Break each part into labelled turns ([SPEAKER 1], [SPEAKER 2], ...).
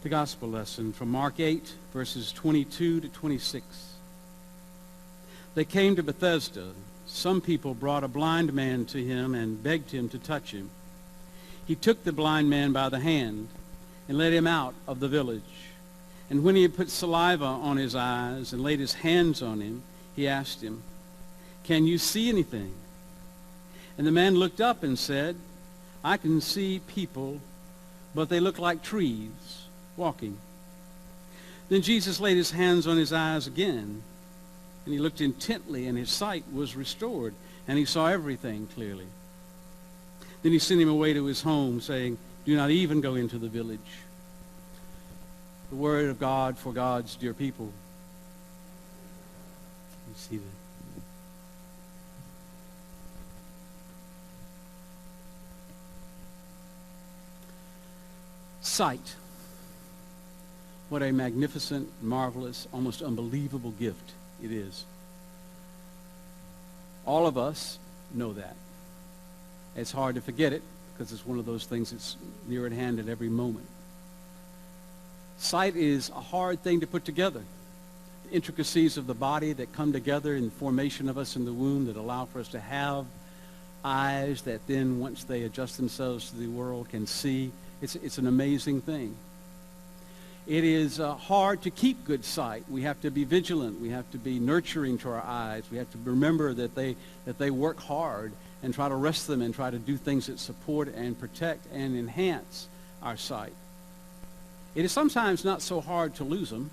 [SPEAKER 1] The gospel lesson from Mark 8, verses 22 to 26. They came to Bethesda. Some people brought a blind man to him and begged him to touch him. He took the blind man by the hand and led him out of the village. And when he had put saliva on his eyes and laid his hands on him, he asked him, "Can you see anything?" And the man looked up and said, "I can see people, but they look like trees walking." Then Jesus laid his hands on his eyes again, and he looked intently, and his sight was restored, and he saw everything clearly. Then he sent him away to his home, saying, "Do not even go into the village." The word of God for God's dear people. You see that? Sight. What a magnificent, marvelous, almost unbelievable gift it is. All of us know that. It's hard to forget it because it's one of those things that's near at hand at every moment. Sight is a hard thing to put together. The intricacies of the body that come together in the formation of us in the womb that allow for us to have eyes that then, once they adjust themselves to the world, can see. It's an amazing thing. It is hard to keep good sight. We have to be vigilant. We have to be nurturing to our eyes. We have to remember that they work hard and try to rest them and try to do things that support and protect and enhance our sight. It is sometimes not so hard to lose them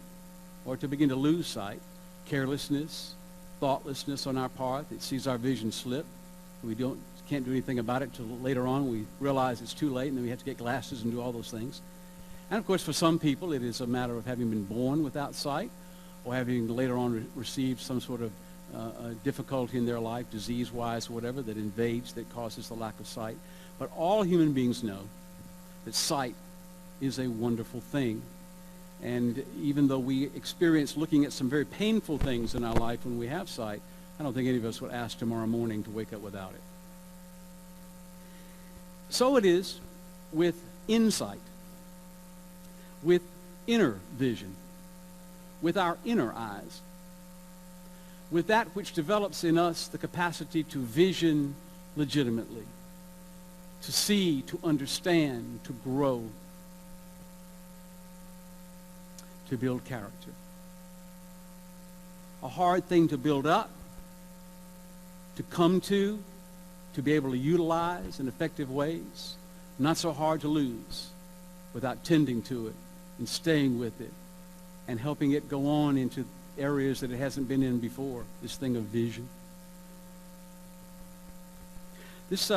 [SPEAKER 1] or to begin to lose sight. Carelessness, thoughtlessness on our part that sees our vision slip. We can't do anything about it until later on we realize it's too late, and then we have to get glasses and do all those things. And of course, for some people, it is a matter of having been born without sight or having later on received some sort of difficulty in their life, disease-wise or whatever, that invades, that causes the lack of sight. But all human beings know that sight is a wonderful thing. And even though we experience looking at some very painful things in our life when we have sight, I don't think any of us would ask tomorrow morning to wake up without it. So it is with insight, with inner vision, with our inner eyes, with that which develops in us the capacity to vision legitimately, to see, to understand, to grow, to build character. A hard thing to build up, to come to be able to utilize in effective ways. Not so hard to lose without tending to it and staying with it and helping it go on into areas that it hasn't been in before, this thing of vision. This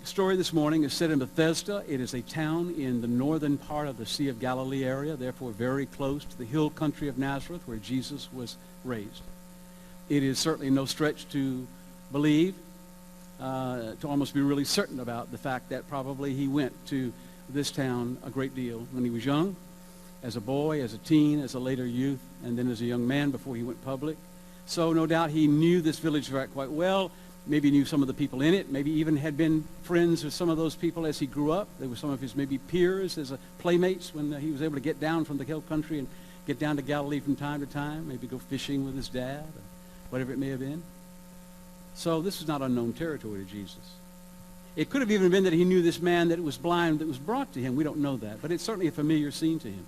[SPEAKER 1] story this morning is set in Bethesda. It is a town in the northern part of the Sea of Galilee area, therefore very close to the hill country of Nazareth where Jesus was raised. It is certainly no stretch to believe, to almost be really certain about the fact that probably he went to this town a great deal when he was young, as a boy, as a teen, as a later youth, and then as a young man before he went public. So no doubt he knew this village quite well, maybe knew some of the people in it, maybe even had been friends with some of those people as he grew up. They were some of his maybe peers as playmates when he was able to get down from the hill country and get down to Galilee from time to time, maybe go fishing with his dad, or whatever it may have been. So this was not unknown territory to Jesus. It could have even been that he knew this man that was blind that was brought to him. We don't know that, but it's certainly a familiar scene to him.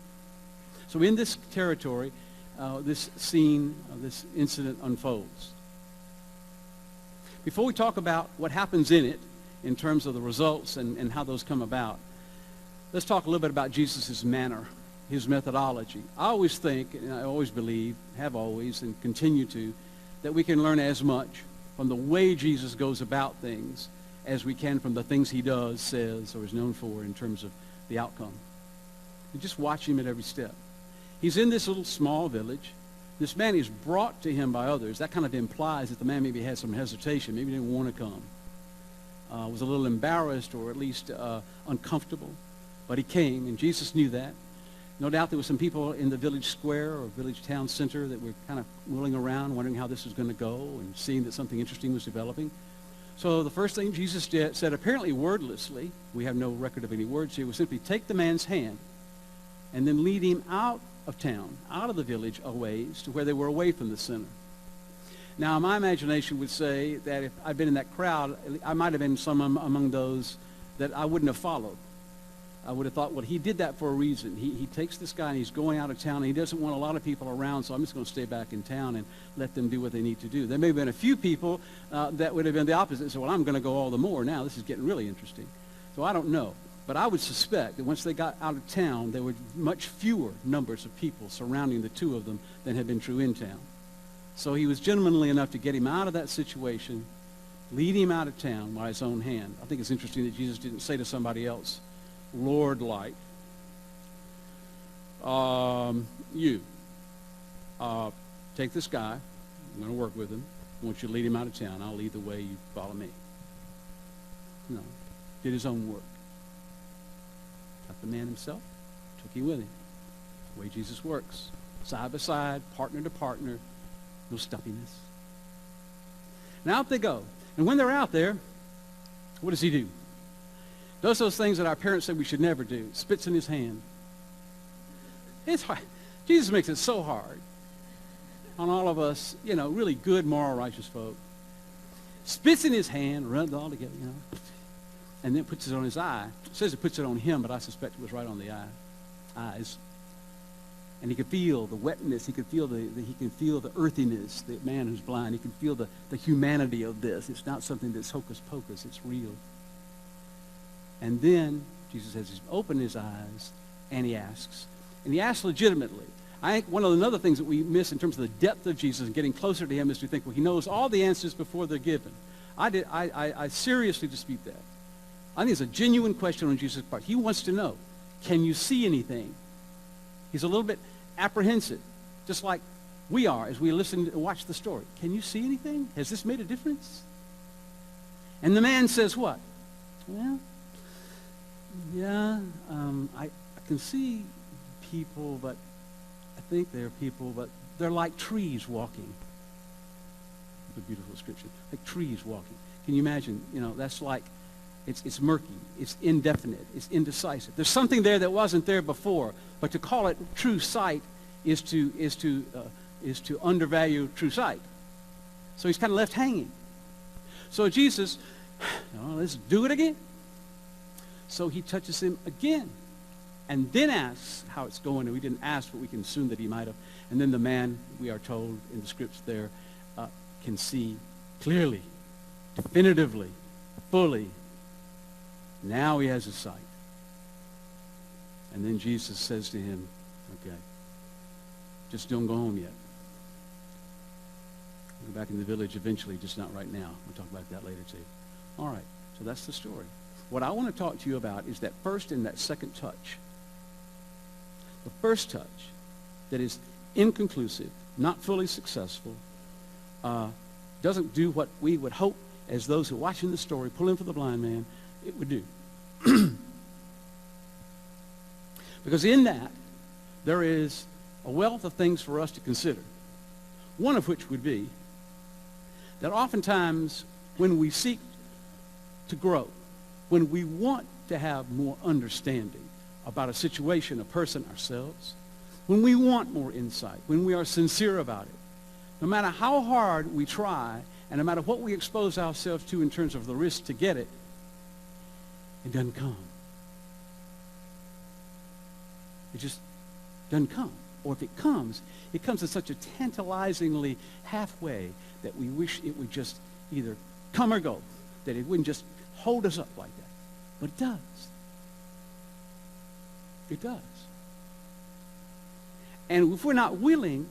[SPEAKER 1] So in this territory, this scene, this incident unfolds. Before we talk about what happens in it, in terms of the results and how those come about, let's talk a little bit about Jesus' manner, his methodology. I always think, and I always believe, have always, and continue to, that we can learn as much from the way Jesus goes about things as we can from the things he does, says, or is known for in terms of the outcome. You just watch him at every step. He's in this little small village. This man is brought to him by others. That kind of implies that the man maybe had some hesitation, maybe didn't want to come, was a little embarrassed or at least uncomfortable. But he came, and Jesus knew that. No doubt there were some people in the village square or village town center that were kind of mulling around, wondering how this was going to go and seeing that something interesting was developing. So the first thing Jesus said, apparently wordlessly, we have no record of any words here, was simply take the man's hand and then lead him out of town, out of the village a ways to where they were away from the center. Now, my imagination would say that if I'd been in that crowd, I might have been some among those that I wouldn't have followed. I would have thought, well, he did that for a reason. He takes this guy and he's going out of town and he doesn't want a lot of people around, so I'm just going to stay back in town and let them do what they need to do. There may have been a few people that would have been the opposite. So, well, I'm going to go all the more now. This is getting really interesting. So I don't know. But I would suspect that once they got out of town, there were much fewer numbers of people surrounding the two of them than had been true in town. So he was gentlemanly enough to get him out of that situation, lead him out of town by his own hand. I think it's interesting that Jesus didn't say to somebody else, Lord, like, you, take this guy. I'm going to work with him. I want you to lead him out of town. I'll lead the way. You follow me. No. Did his own work. Got the man himself. Took him with him. The way Jesus works. Side by side, partner to partner. No stuffiness. Now out they go. And when they're out there, what does he do? Does those things that our parents said we should never do. Spits in his hand. It's hard. Jesus makes it so hard on all of us, really good, moral, righteous folk. Spits in his hand, rubs it all together, and then puts it on his eye. It says it puts it on him, but I suspect it was right on the eyes. And he could feel the wetness. He could feel the earthiness. The man who's blind, he can feel the humanity of this. It's not something that's hocus pocus. It's real. And then Jesus has opened his eyes, and he asks. And he asks legitimately. I think one of the other things that we miss in terms of the depth of Jesus and getting closer to him is to think, well, he knows all the answers before they're given. I seriously dispute that. I think it's a genuine question on Jesus' part. He wants to know, can you see anything? He's a little bit apprehensive, just like we are as we listen and watch the story. Can you see anything? Has this made a difference? And the man says what? Well, yeah, I can see people, but I think they're people, but they're like trees walking. It's a beautiful description. Like trees walking. Can you imagine? That's like, it's murky, it's indefinite, it's indecisive. There's something there that wasn't there before, but to call it true sight is to undervalue true sight. So he's kind of left hanging. So Jesus, let's do it again. So he touches him again and then asks how it's going. And we didn't ask, but we can assume that he might have. And then the man, we are told in the scripts there, can see clearly, definitively, fully. Now he has his sight. And then Jesus says to him, okay, just don't go home yet. We'll go back in the village eventually, just not right now. We'll talk about that later too. All right, so that's the story. What I want to talk to you about is that first and that second touch. The first touch that is inconclusive, not fully successful, doesn't do what we would hope as those who are watching the story, pulling for the blind man, it would do. Because in that, there is a wealth of things for us to consider. One of which would be that oftentimes when we seek to grow, when we want to have more understanding about a situation, a person, ourselves, when we want more insight, when we are sincere about it, no matter how hard we try and no matter what we expose ourselves to in terms of the risk to get it, it doesn't come. It just doesn't come. Or if it comes in such a tantalizingly halfway that we wish it would just either come or go, that it wouldn't just hold us up like that. But it does. It does. And if we're not willing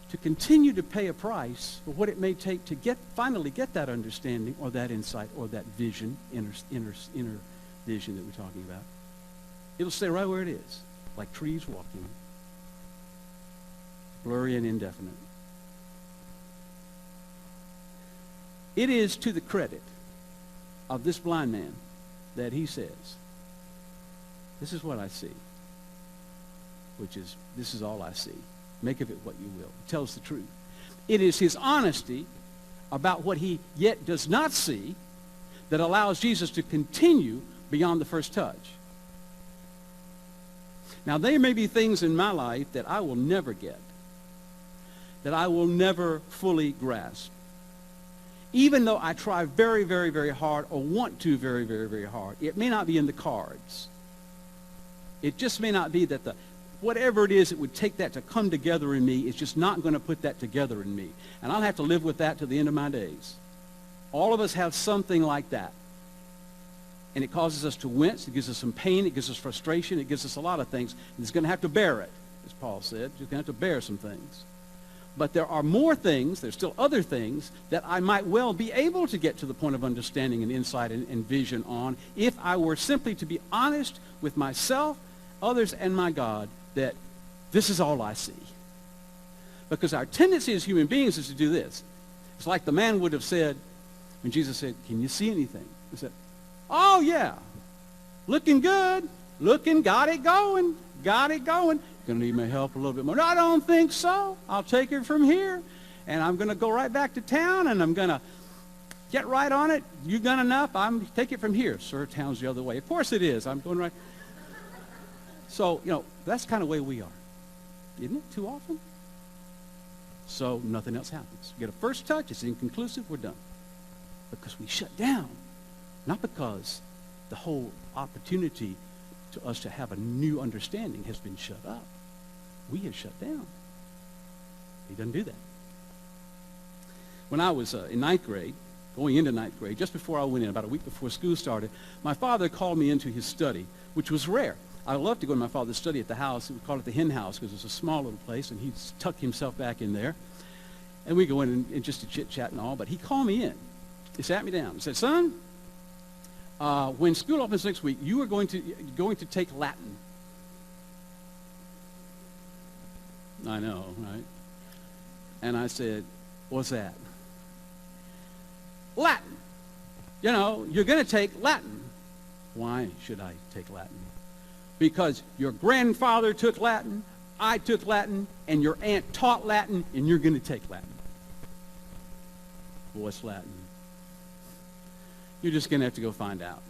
[SPEAKER 1] to continue to pay a price for what it may take to finally get that understanding or that insight or that vision, inner vision that we're talking about, it'll stay right where it is, like trees walking, blurry and indefinite. It is to the credit of this blind man that he says, this is what I see, which is, this is all I see. Make of it what you will. It tells the truth. It is his honesty about what he yet does not see that allows Jesus to continue beyond the first touch. Now, there may be things in my life that I will never get, that I will never fully grasp. Even though I try very, very, very hard or want to very, very, very hard, it may not be in the cards. It just may not be that whatever it is it would take that to come together in me, it's just not going to put that together in me. And I'll have to live with that to the end of my days. All of us have something like that. And it causes us to wince. It gives us some pain. It gives us frustration. It gives us a lot of things. And it's going to have to bear it, as Paul said. You're going to have to bear some things. But there are more things, there's still other things, that I might well be able to get to the point of understanding and insight and vision on if I were simply to be honest with myself, others, and my God, that this is all I see. Because our tendency as human beings is to do this. It's like the man would have said, when Jesus said, "Can you see anything?" He said, "Oh, yeah. Looking good. Got it going. Going to need my help a little bit more." "No, I don't think so. I'll take it from here. And I'm going to go right back to town, and I'm going to get right on it. You've done enough. Take it from here." "Sir, town's the other way." "Of course it is. I'm going right." So, that's the kind of way we are. Isn't it too often? So nothing else happens. We get a first touch. It's inconclusive. We're done. Because we shut down. Not because the whole opportunity to us to have a new understanding has been shut up. We have shut down. He doesn't do that. When I was in ninth grade, going into ninth grade, just before I went in, about a week before school started, my father called me into his study, which was rare. I loved to go to my father's study at the house. We called it the hen house because it was a small little place, and he'd tuck himself back in there. And we go in and just to chit-chat and all, but he called me in. He sat me down. He said, "Son, when school opens next week, you are going to take Latin." I know, right? And I said, "What's that?" "Latin. You're going to take Latin." "Why should I take Latin?" "Because your grandfather took Latin, I took Latin, and your aunt taught Latin, and you're going to take Latin." "What's Latin?" "You're just going to have to go find out."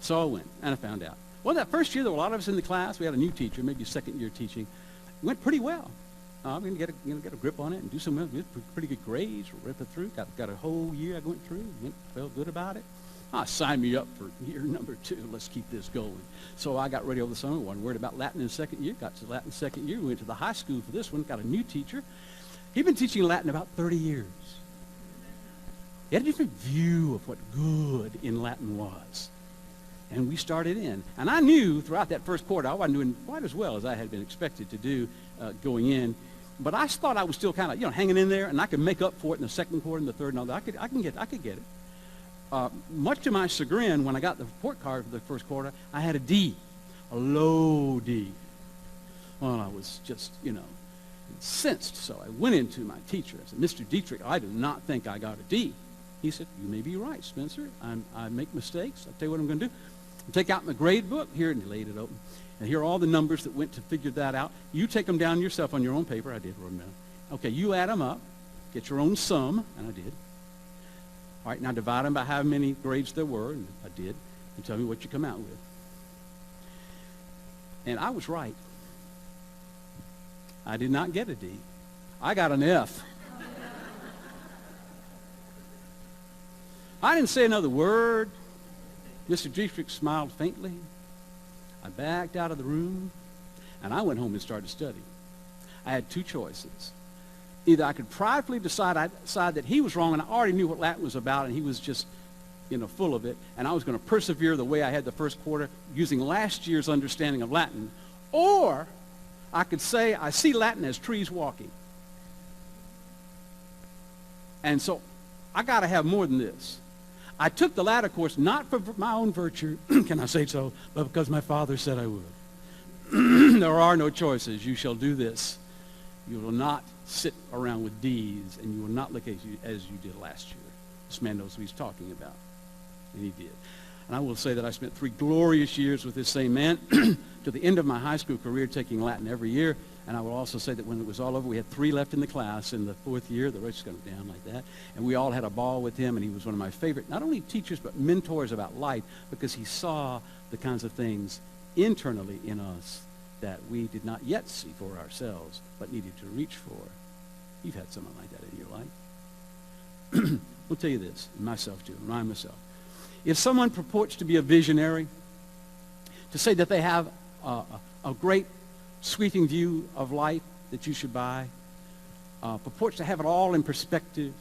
[SPEAKER 1] So I went, and I found out. Well, that first year, there were a lot of us in the class. We had a new teacher, maybe second year teaching. It went pretty well. I'm going to get a grip on it and do some pretty good grades, rip it through. Got a whole year I went through, felt good about it. Sign me up for year number 2. Let's keep this going. So I got ready over the summer. Wasn't worried about Latin in second year. Got to Latin second year. We went to the high school for this one. Got a new teacher. He'd been teaching Latin about 30 years. He had a different view of what good in Latin was. And we started in. And I knew throughout that first quarter I wasn't doing quite as well as I had been expected to do going in. But I thought I was still kind of, hanging in there, and I could make up for it in the second quarter and the third and all that. I could get it. Much to my chagrin, when I got the report card for the first quarter, I had a D, a low D. Well, I was just, incensed. So I went into my teacher. I said, "Mr. Dietrich, I do not think I got a D." He said, "You may be right, Spencer. I make mistakes. I'll tell you what I'm going to do. I'll take out my grade book." Here, and he laid it open. And here are all the numbers that went to figure that out. You take them down yourself on your own paper. I did wrote them down. Okay, you add them up. Get your own sum, and I did. All right, now divide them by how many grades there were, and I did. And tell me what you come out with. And I was right. I did not get a D. I got an F. I didn't say another word. Mr. Dietrich smiled faintly. I backed out of the room, and I went home and started studying. I had two choices. Either I could pridefully decide that he was wrong, and I already knew what Latin was about, and he was just, full of it, and I was going to persevere the way I had the first quarter using last year's understanding of Latin. Or I could say I see Latin as trees walking. And so I got to have more than this. I took the latter course not for my own virtue, can I say so, but because my father said I would. There are no choices. You shall do this. You will not sit around with D's, and you will not look as you did last year. This man knows what he's talking about, and he did. And I will say that I spent 3 glorious years with this same man to the end of my high school career taking Latin every year. And I will also say that when it was all over, we had 3 left in the class in the 4th year. The rest got down like that. And we all had a ball with him, and he was one of my favorite, not only teachers, but mentors about life, because he saw the kinds of things internally in us that we did not yet see for ourselves, but needed to reach for. You've had someone like that in your life. I'll tell you this, and myself too, remind myself. If someone purports to be a visionary, to say that they have a great sweeping view of life that you should buy, purports to have it all in perspective,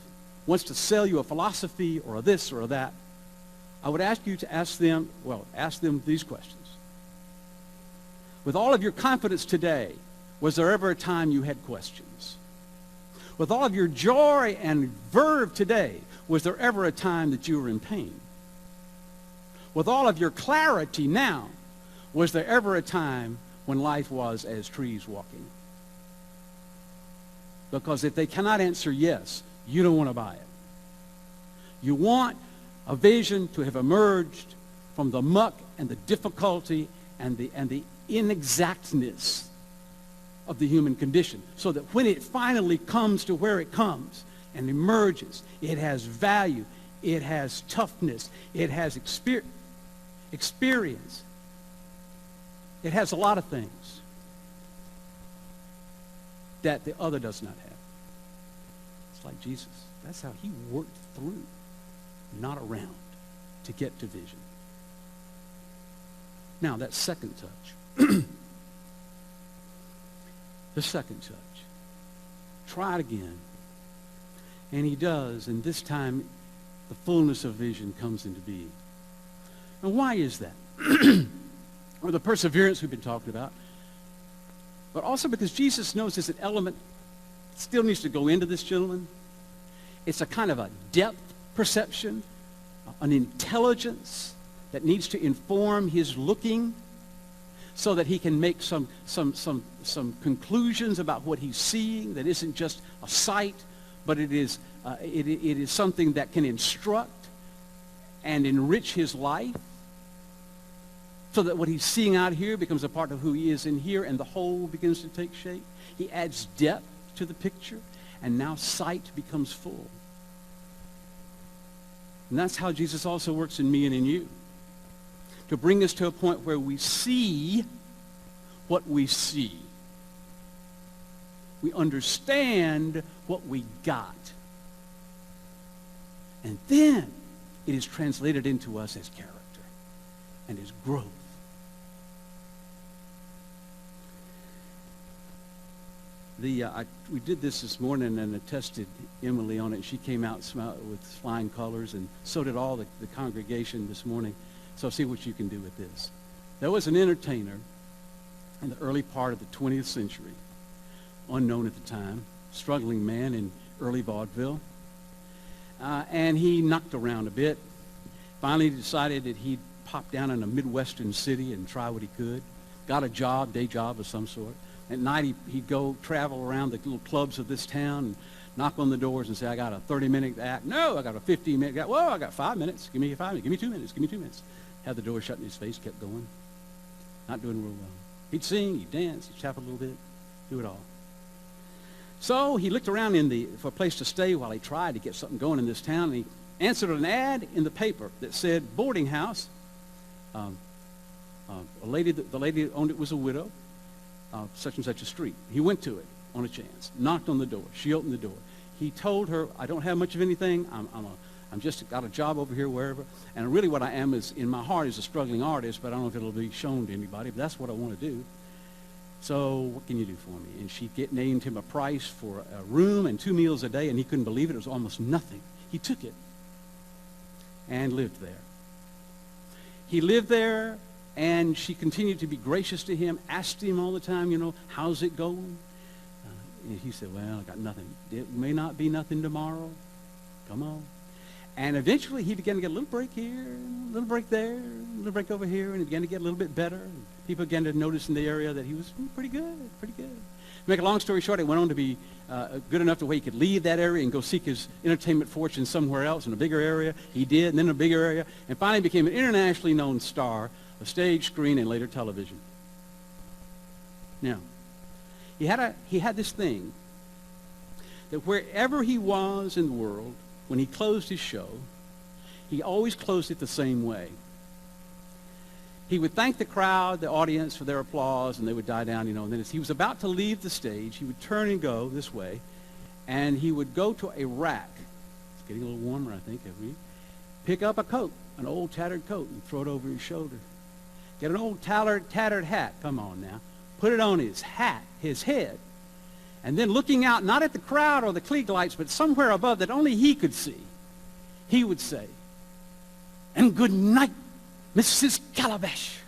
[SPEAKER 1] wants to sell you a philosophy or a this or a that, I would ask you to ask them these questions. With all of your confidence today, was there ever a time you had questions? With all of your joy and verve today, was there ever a time that you were in pain? With all of your clarity now, was there ever a time when life was as trees walking? Because if they cannot answer yes, you don't want to buy it. You want a vision to have emerged from the muck and the difficulty and the inexactness of the human condition, so that when it finally comes to where it comes and emerges, it has value, it has toughness, it has experience. It has a lot of things that the other does not have. It's like Jesus. That's how he worked through, not around, to get to vision. Now, that second touch. The second touch. Try it again. And he does, and this time the fullness of vision comes into being. And why is that? Or the perseverance we've been talking about. But also because Jesus knows there's an element that still needs to go into this gentleman. It's a kind of a depth perception, an intelligence that needs to inform his looking, so that he can make some conclusions about what he's seeing that isn't just a sight, but it is something that can instruct and enrich his life, so that what he's seeing out here becomes a part of who he is in here, and the whole begins to take shape. He adds depth to the picture, and now sight becomes full. And that's how Jesus also works in me and in you, to bring us to a point where we see what we see. We understand what we got. And then it is translated into us as character and as growth. We did this morning and I tested Emily on it. She came out with flying colors, and so did all the congregation this morning. So see what you can do with this. There was an entertainer in the early part of the 20th century, unknown at the time, struggling man in early vaudeville. And he knocked around a bit. Finally decided that he'd pop down in a Midwestern city and try what he could. Got a job, day job of some sort. At night, he'd go travel around the little clubs of this town and knock on the doors and say, I got a 30-minute act. No, I got a 15-minute act. Whoa, I got 5 minutes. Give me 5 minutes. Give me 2 minutes. Give me 2 minutes. Had the door shut in his face, kept going. Not doing real well. He'd sing, he'd dance, he'd shout a little bit, do it all. So he looked around for a place to stay while he tried to get something going in this town, and he answered an ad in the paper that said, boarding house. The lady that owned it was a widow, such and such a street. He went to it on a chance, knocked on the door. She opened the door. He told her, I don't have much of anything. I'm just got a job over here, wherever. And really what I am is, in my heart, is a struggling artist, but I don't know if it'll be shown to anybody, but that's what I want to do. So what can you do for me? And she named him a price for a room and 2 meals a day, and he couldn't believe it. It was almost nothing. He took it and lived there. He lived there, and she continued to be gracious to him, asked him all the time, how's it going? And he said, well, I got nothing. It may not be nothing tomorrow. Come on. And eventually he began to get a little break here, a little break there, a little break over here, and it began to get a little bit better. And people began to notice in the area that he was pretty good, pretty good. To make a long story short, it went on to be good enough to where he could leave that area and go seek his entertainment fortune somewhere else in a bigger area. He did, and then a bigger area, and finally became an internationally known star of stage, screen, and later television. Now, he had this thing that wherever he was in the world, when he closed his show, he always closed it the same way. He would thank the crowd, the audience, for their applause, and they would die down, and then as he was about to leave the stage, he would turn and go this way, and he would go to a rack. It's getting a little warmer, I think, every week. Pick up a coat, an old tattered coat, and throw it over his shoulder. Get an old tattered hat, come on now. Put it on his head. And then looking out, not at the crowd or the Klieg lights, but somewhere above that only he could see, he would say, "And good night, Mrs. Calabash,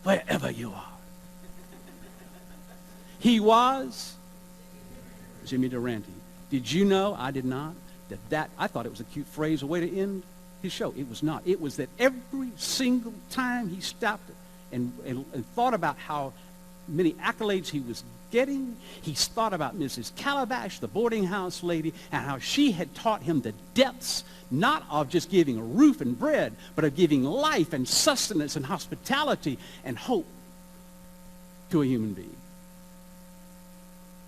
[SPEAKER 1] wherever you are." He was Jimmy Durante. Did you know, I did not, I thought it was a cute phrase, a way to end his show. It was not. It was that every single time he stopped and thought about how many accolades he was getting, he thought about Mrs. Calabash, the boarding house lady, and how she had taught him the depths, not of just giving a roof and bread, but of giving life and sustenance and hospitality and hope to a human being.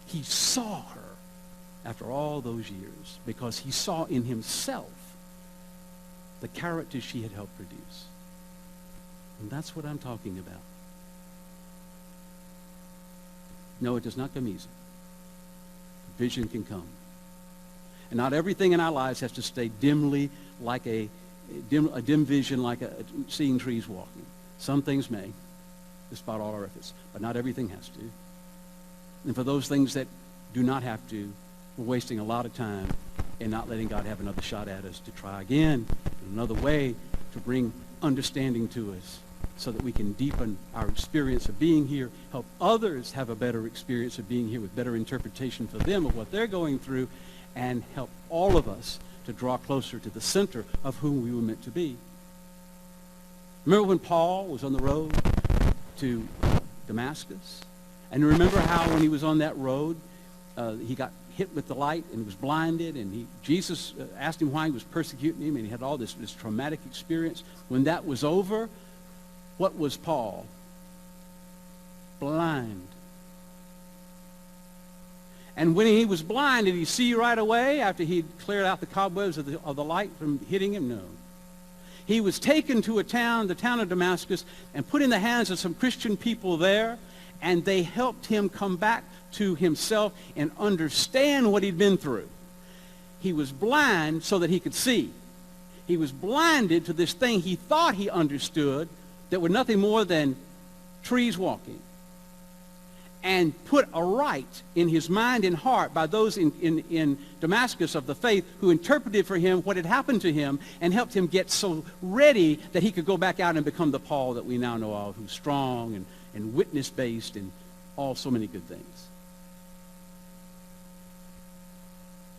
[SPEAKER 1] He saw her after all those years because he saw in himself the character she had helped produce. And that's what I'm talking about. No, it does not come easy. Vision can come. And not everything in our lives has to stay dimly like a dim vision, like seeing trees walking. Some things may, despite all our efforts, but not everything has to. And for those things that do not have to, we're wasting a lot of time and not letting God have another shot at us to try again, another way to bring understanding to us so that we can deepen our experience of being here, help others have a better experience of being here with better interpretation for them of what they're going through, and help all of us to draw closer to the center of whom we were meant to be. Remember when Paul was on the road to Damascus? And remember how when he was on that road, he got hit with the light and was blinded, and Jesus asked him why he was persecuting him, and he had all this traumatic experience. When that was over, what was Paul? Blind. And when he was blind, did he see right away after he'd cleared out the cobwebs of the light from hitting him? No. He was taken to the town of Damascus, and put in the hands of some Christian people there, and they helped him come back to himself and understand what he'd been through. He was blind so that he could see. He was blinded to this thing he thought he understood that were nothing more than trees walking, and put aright in his mind and heart by those in Damascus of the faith who interpreted for him what had happened to him and helped him get so ready that he could go back out and become the Paul that we now know of, who's strong and witness-based and all so many good things.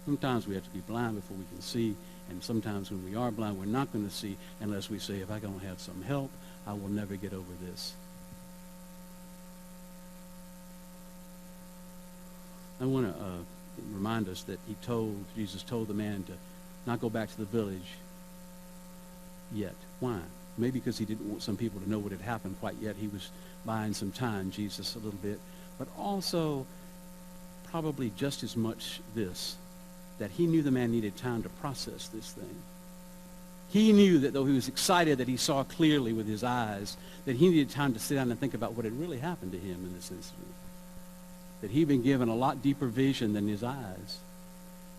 [SPEAKER 1] Sometimes we have to be blind before we can see, and sometimes when we are blind, we're not going to see unless we say, if I don't have some help, I will never get over this. I want to remind us that Jesus told the man to not go back to the village yet. Why? Maybe because he didn't want some people to know what had happened quite yet. He was buying some time, Jesus, a little bit. But also, probably just as much this, that he knew the man needed time to process this thing. He knew that though he was excited that he saw clearly with his eyes, that he needed time to sit down and think about what had really happened to him in this incident. That he'd been given a lot deeper vision than his eyes.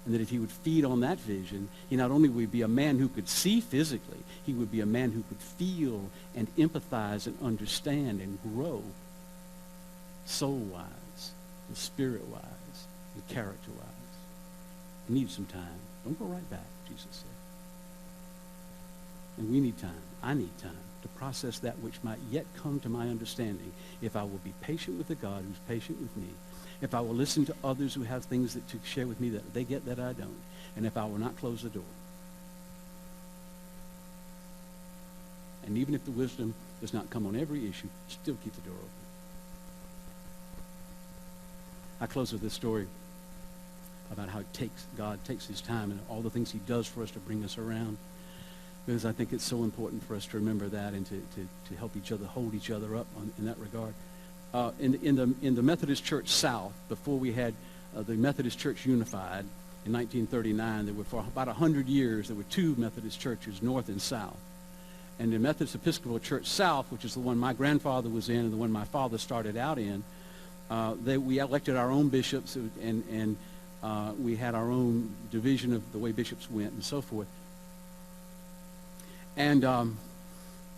[SPEAKER 1] And that if he would feed on that vision, he not only would be a man who could see physically, he would be a man who could feel and empathize and understand and grow soul-wise and spirit-wise and character-wise. He needs some time. Don't go right back, Jesus said. And we need time. I need time to process that which might yet come to my understanding if I will be patient with the God who's patient with me, if I will listen to others who have things to share with me that they get that I don't, and if I will not close the door. And even if the wisdom does not come on every issue, still keep the door open. I close with this story about how God takes his time and all the things he does for us to bring us around. Because I think it's so important for us to remember that and to help each other, hold each other up in that regard. In the Methodist Church South, before we had the Methodist Church unified in 1939, there were for about 100 years, there were two Methodist churches, North and South. And the Methodist Episcopal Church South, which is the one my grandfather was in and the one my father started out in, we elected our own bishops, and we had our own division of the way bishops went and so forth. And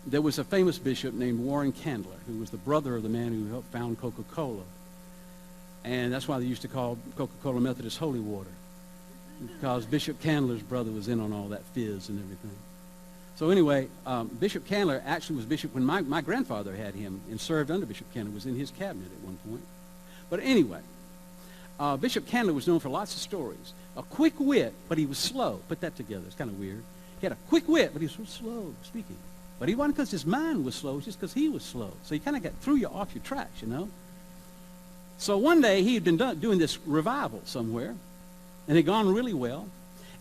[SPEAKER 1] there was a famous bishop named Warren Candler, who was the brother of the man who helped found Coca-Cola. And that's why they used to call Coca-Cola Methodist Holy Water, because Bishop Candler's brother was in on all that fizz and everything. So anyway, Bishop Candler actually was bishop when my grandfather had him and served under Bishop Candler, was in his cabinet at one point. But anyway, Bishop Candler was known for lots of stories. A quick wit, but he was slow. Put that together. It's kind of weird. He had a quick wit, but he was so slow speaking. But he wasn't because his mind was slow. It was just because he was slow. So he kind of threw you off your tracks, you know. So one day he had been doing this revival somewhere, and it had gone really well.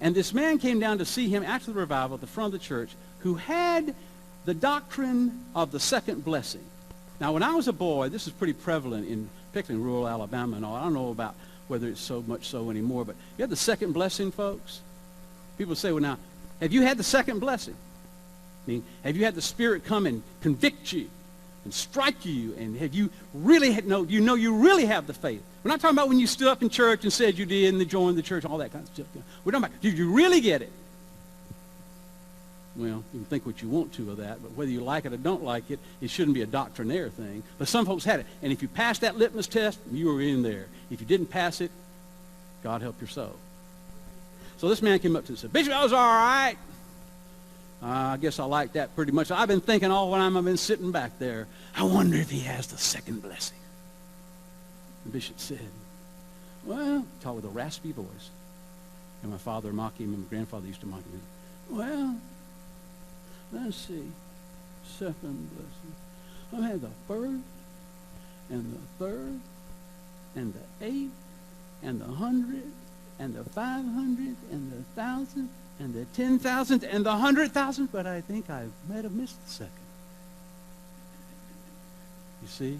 [SPEAKER 1] And this man came down to see him after the revival at the front of the church, who had the doctrine of the second blessing. Now, when I was a boy, this is pretty prevalent in particularly in rural Alabama and all. I don't know about whether it's so much so anymore, but you have the second blessing, folks. People say, well, now, have you had the second blessing? I mean, have you had the Spirit come and convict you and strike you? And have you really you really have the faith? We're not talking about when you stood up in church and said you did and then joined the church, all that kind of stuff. We're talking about, did you really get it? Well, you can think what you want to of that, but whether you like it or don't like it, it shouldn't be a doctrinaire thing. But some folks had it. And if you passed that litmus test, you were in there. If you didn't pass it, God help your soul. So this man came up to us and said, Bishop, I was all right. I guess I like that pretty much. I've been thinking all the time I've been sitting back there, I wonder if he has the second blessing. The bishop said, well, talk with a raspy voice. And my father mocked him, and my grandfather used to mock him. Well, let's see, second blessing. I had the first, and the third, and the eighth, and the 100, and the 500, and the 1,000, and the 10,000, and the 100,000, but I think I might have missed the second. You see?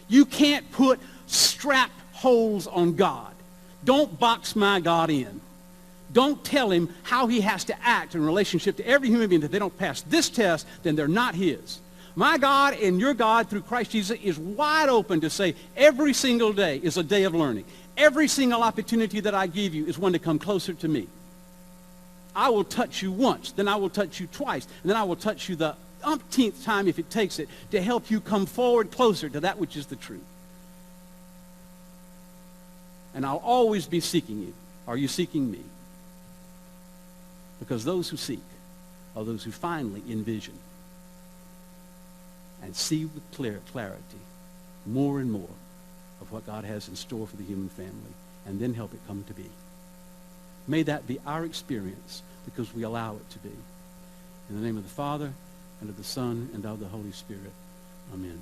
[SPEAKER 1] You can't put strap holes on God. Don't box my God in. Don't tell him how he has to act in relationship to every human being. That they don't pass this test, then they're not his. My God and your God through Christ Jesus is wide open to say every single day is a day of learning. Every single opportunity that I give you is one to come closer to me. I will touch you once, then I will touch you twice, and then I will touch you the umpteenth time if it takes it to help you come forward closer to that which is the truth. And I'll always be seeking you. Are you seeking me? Because those who seek are those who finally envision and see with clarity more and more of what God has in store for the human family, and then help it come to be. May that be our experience because we allow it to be. In the name of the Father, and of the Son, and of the Holy Spirit. Amen.